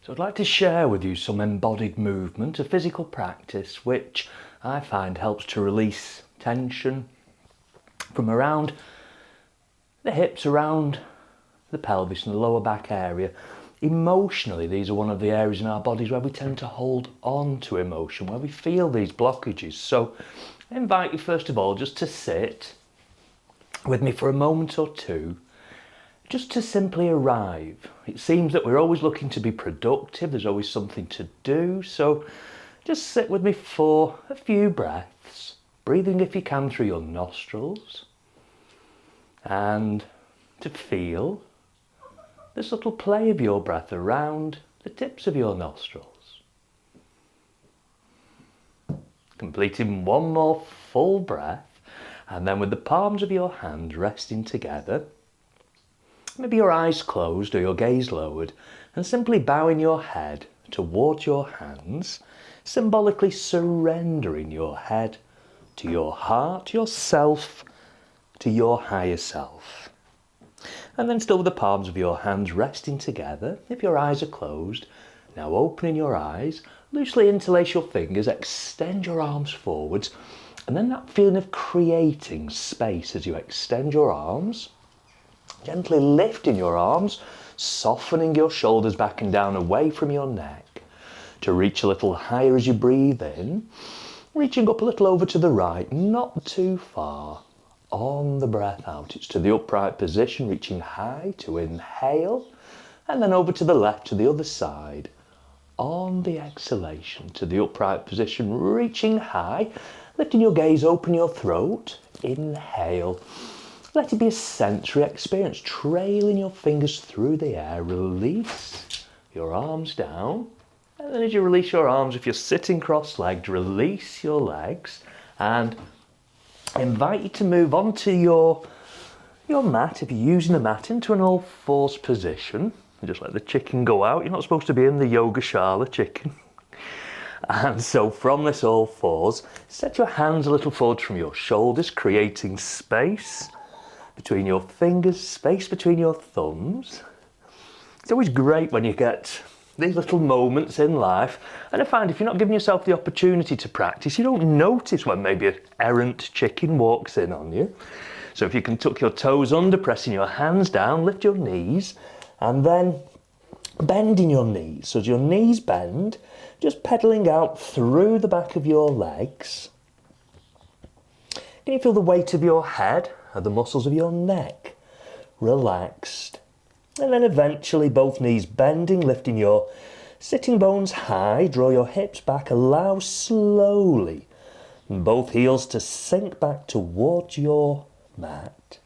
So I'd like to share with you some embodied movement, a physical practice which I find helps to release tension from around the hips, around the pelvis and the lower back area. Emotionally, these are one of the areas in our bodies where we tend to hold on to emotion, where we feel these blockages. So I invite you first of all just to sit with me for a moment or two, just to simply arrive. It seems that we're always looking to be productive, there's always something to do, so just sit with me for a few breaths, breathing if you can through your nostrils, and to feel the subtle play of your breath around the tips of your nostrils. Completing one more full breath, and then with the palms of your hand resting together, maybe your eyes closed or your gaze lowered, and simply bowing your head towards your hands, symbolically surrendering your head to your heart, yourself, to your higher self. And then still with the palms of your hands resting together, if your eyes are closed, now opening your eyes, loosely interlace your fingers, extend your arms forwards, and then that feeling of creating space as you extend your arms, gently lifting your arms, softening your shoulders back and down away from your neck to reach a little higher as you breathe in, reaching up a little over to the right, not too far. On the breath out, it's to the upright position, reaching high to inhale, and then over to the left to the other side. On the exhalation, to the upright position, reaching high, lifting your gaze, open your throat, inhale. Let it be a sensory experience, trailing your fingers through the air, release your arms down, and then as you release your arms, if you're sitting cross-legged, release your legs, and invite you to move onto your mat, if you're using the mat, into an all fours position. And just let the chicken go out. You're not supposed to be in the yogashala chicken. And so from this all fours, set your hands a little forward from your shoulders, creating space between your fingers, space between your thumbs. It's always great when you get these little moments in life, and I find if you're not giving yourself the opportunity to practice, you don't notice when maybe an errant chicken walks in on you. So if you can tuck your toes under, pressing your hands down, lift your knees, and then bending your knees. So as your knees bend, just pedaling out through the back of your legs. Can you feel the weight of your head and the muscles of your neck relaxed? And then eventually both knees bending, lifting your sitting bones high, draw your hips back, allow slowly both heels to sink back towards your mat.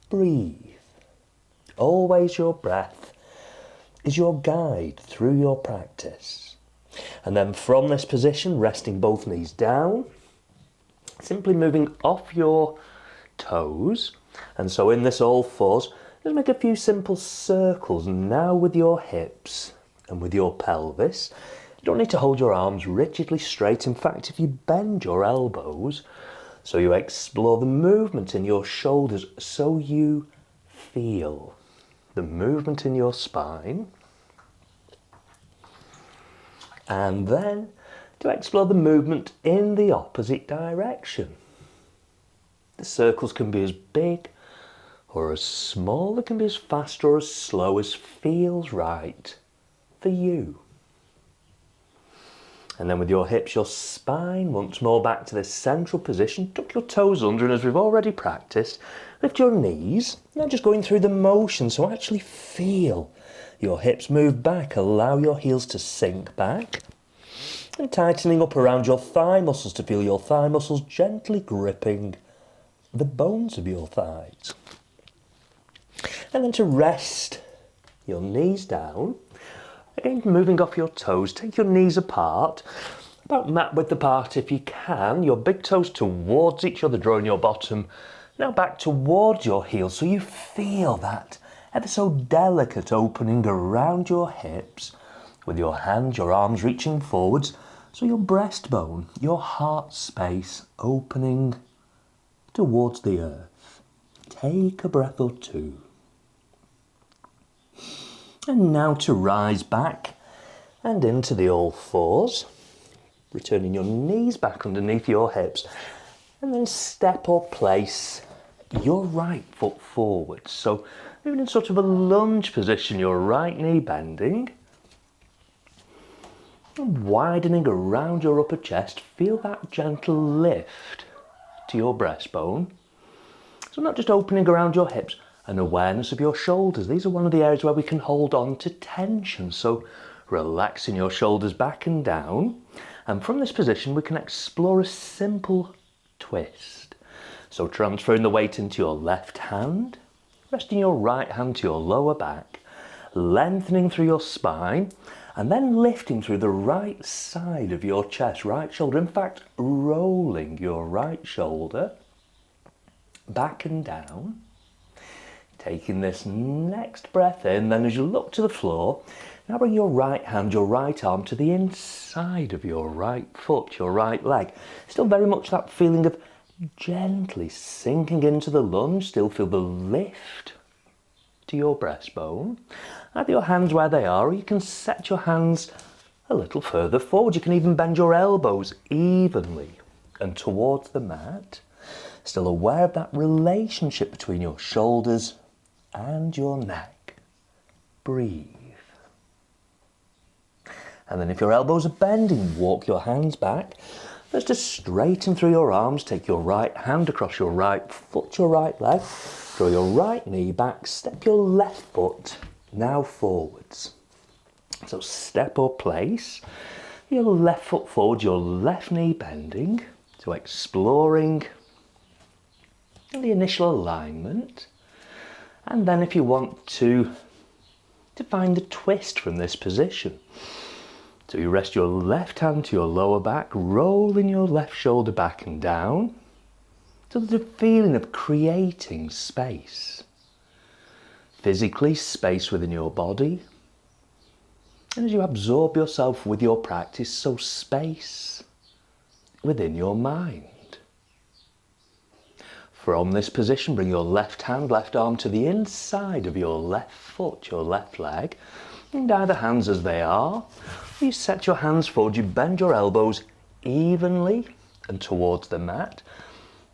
Breathe. Always your breath is your guide through your practice. And then from this position, resting both knees down, simply moving off your toes. And so in this all fours, just make a few simple circles now with your hips and with your pelvis. You don't need to hold your arms rigidly straight. In fact, if you bend your elbows, so you explore the movement in your shoulders, so you feel the movement in your spine. And then to explore the movement in the opposite direction. The circles can be as big or as small, they can be as fast or as slow as feels right for you. And then with your hips, your spine, once more back to this central position, tuck your toes under, and as we've already practiced, lift your knees, now just going through the motion, so actually feel your hips move back, allow your heels to sink back, and tightening up around your thigh muscles to feel your thigh muscles gently gripping the bones of your thighs. And then to rest your knees down, again moving off your toes, take your knees apart, about mat width apart if you can, your big toes towards each other, drawing your bottom now back towards your heels, so you feel that ever so delicate opening around your hips, with your hands, your arms reaching forwards, so your breastbone, your heart space opening towards the earth. Take a breath or two. And now to rise back and into the all fours, returning your knees back underneath your hips, and then step or place your right foot forward. So moving in sort of a lunge position, your right knee bending, and widening around your upper chest. Feel that gentle lift to your breastbone. So not just opening around your hips, an awareness of your shoulders. These are one of the areas where we can hold on to tension. So relaxing your shoulders back and down. And from this position, we can explore a simple twist. So transferring the weight into your left hand, resting your right hand to your lower back, lengthening through your spine, and then lifting through the right side of your chest, right shoulder. In fact, rolling your right shoulder back and down. Taking this next breath in, then as you look to the floor, now bring your right hand, your right arm to the inside of your right foot, your right leg. Still very much that feeling of gently sinking into the lunge. Still feel the lift to your breastbone. Have your hands where they are, or you can set your hands a little further forward. You can even bend your elbows evenly and towards the mat. Still aware of that relationship between your shoulders and your neck. Breathe. And then if your elbows are bending, walk your hands back. Let's just straighten through your arms. Take your right hand across your right foot, your right leg. Draw your right knee back. Step your left foot now forwards. So step or place your left foot forward, your left knee bending. So exploring the initial alignment. And then if you want to find the twist from this position. So you rest your left hand to your lower back, rolling your left shoulder back and down. So there's a feeling of creating space. Physically, space within your body. And as you absorb yourself with your practice, so space within your mind. From this position, bring your left hand, left arm to the inside of your left foot, your left leg. And either hands as they are. You set your hands forward, you bend your elbows evenly and towards the mat.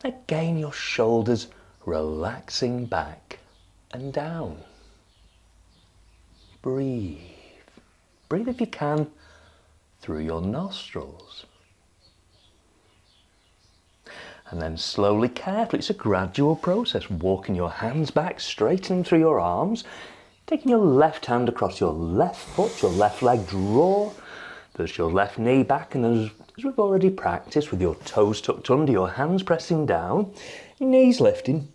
Again, your shoulders relaxing back and down. Breathe. Breathe if you can through your nostrils. And then slowly, carefully, it's a gradual process, walking your hands back, straightening through your arms, taking your left hand across your left foot, your left leg, draw first your left knee back, and as we've already practiced, with your toes tucked under, your hands pressing down, knees lifting,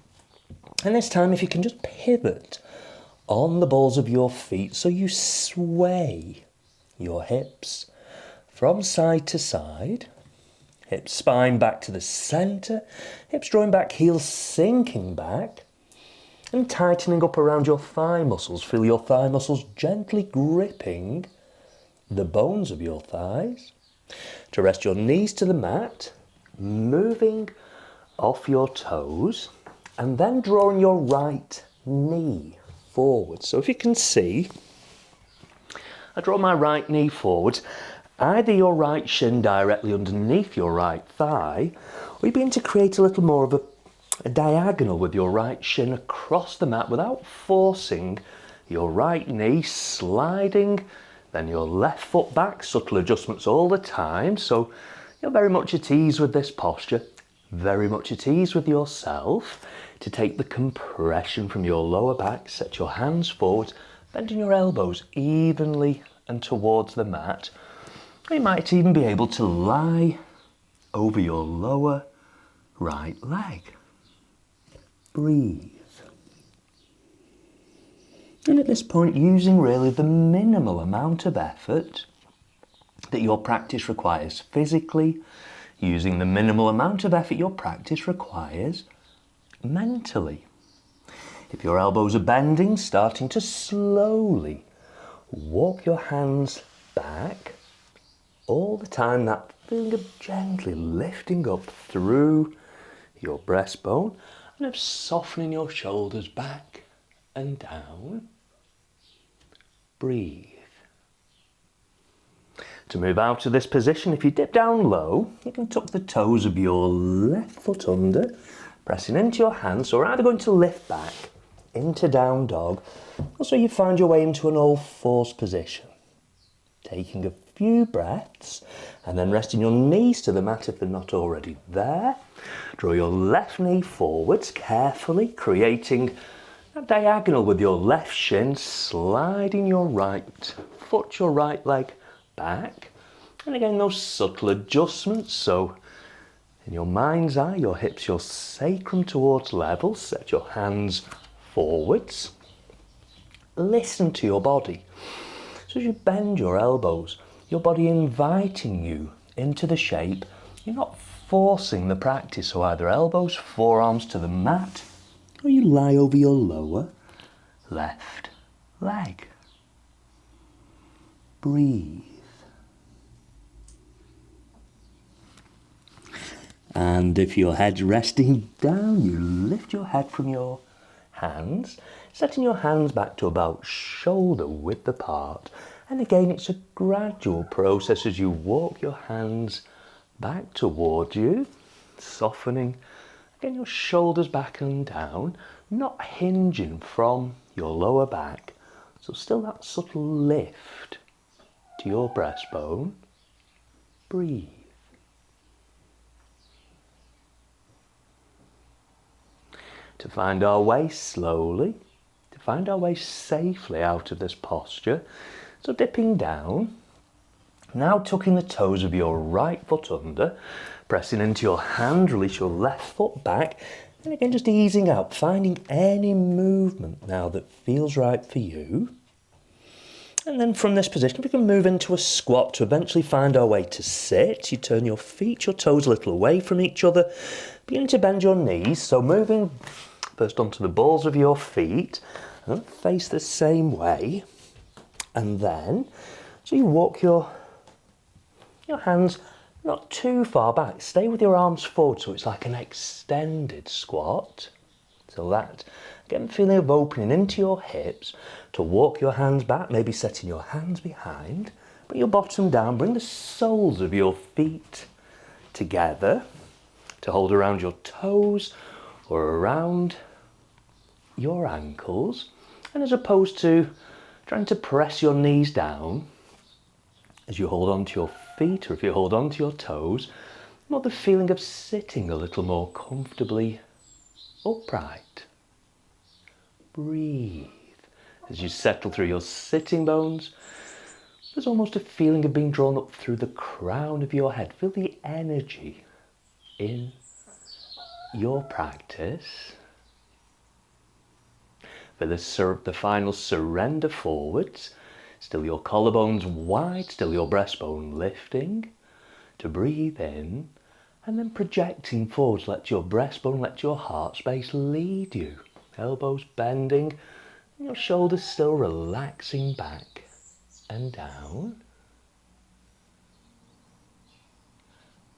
and this time if you can just pivot on the balls of your feet so you sway your hips from side to side. Hips spine back to the centre, hips drawing back, heels sinking back, and tightening up around your thigh muscles. Feel your thigh muscles gently gripping the bones of your thighs. To rest your knees to the mat, moving off your toes, and then drawing your right knee forward. So if you can see, I draw my right knee forwards. Either your right shin directly underneath your right thigh, or you begin to create a little more of a diagonal with your right shin across the mat without forcing your right knee, sliding then your left foot back, subtle adjustments all the time. So you're very much at ease with this posture, very much at ease with yourself. To take the compression from your lower back, set your hands forward, bending your elbows evenly and towards the mat. You might even be able to lie over your lower right leg. Breathe. And at this point, using really the minimal amount of effort that your practice requires physically, using the minimal amount of effort your practice requires mentally. If your elbows are bending, starting to slowly walk your hands back, all the time that feeling of gently lifting up through your breastbone and of softening your shoulders back and down. Breathe. To move out of this position, if you dip down low, you can tuck the toes of your left foot under, pressing into your hands. So we're either going to lift back into down dog, or so you find your way into an all fours position. Taking a few breaths and then resting your knees to the mat if they're not already there. Draw your left knee forwards carefully, creating a diagonal with your left shin, sliding your right foot, your right leg back. And again, those subtle adjustments. So in your mind's eye, your hips, your sacrum towards level, set your hands forwards. Listen to your body. So as you bend your elbows, your body inviting you into the shape. You're not forcing the practice, so either elbows, forearms to the mat, or you lie over your lower left leg. Breathe. And if your head's resting down, you lift your head from your hands, setting your hands back to about shoulder width apart. And again, it's a gradual process as you walk your hands back towards you, softening again your shoulders back and down, not hinging from your lower back. So still that subtle lift to your breastbone. Breathe. To find our way slowly, to find our way safely out of this posture. So dipping down, now tucking the toes of your right foot under, pressing into your hand, release your left foot back, and again just easing out, finding any movement now that feels right for you. And then from this position we can move into a squat to eventually find our way to sit. You turn your feet, your toes a little away from each other, beginning to bend your knees, so moving first onto the balls of your feet, and face the same way. And then, so you walk your hands not too far back. Stay with your arms forward so it's like an extended squat. So that, again, feeling of opening into your hips to walk your hands back, maybe setting your hands behind. Bring your bottom down, bring the soles of your feet together to hold around your toes or around your ankles. And as opposed to trying to press your knees down as you hold onto your feet, or if you hold onto your toes, more the feeling of sitting a little more comfortably upright. Breathe. As you settle through your sitting bones, there's almost a feeling of being drawn up through the crown of your head. Feel the energy in your practice. For the final surrender forwards, still your collarbones wide, still your breastbone lifting, to breathe in, and then projecting forwards. Let your breastbone, let your heart space lead you. Elbows bending, and your shoulders still relaxing back and down.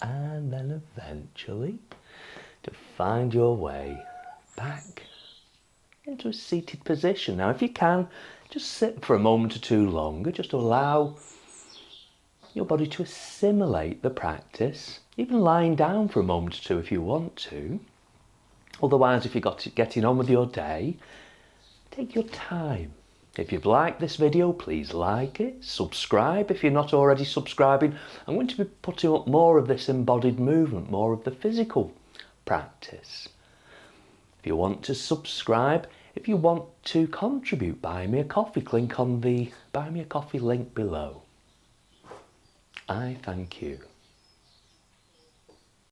And then eventually, to find your way back into a seated position. Now if you can, just sit for a moment or two longer, just to allow your body to assimilate the practice, even lying down for a moment or two if you want to. Otherwise, if you're getting on with your day, take your time. If you've liked this video, please like it, subscribe if you're not already subscribing. I'm going to be putting up more of this embodied movement, more of the physical practice. If you want to subscribe, if you want to contribute, buy me a coffee, click on the Buy Me a Coffee link below. I thank you.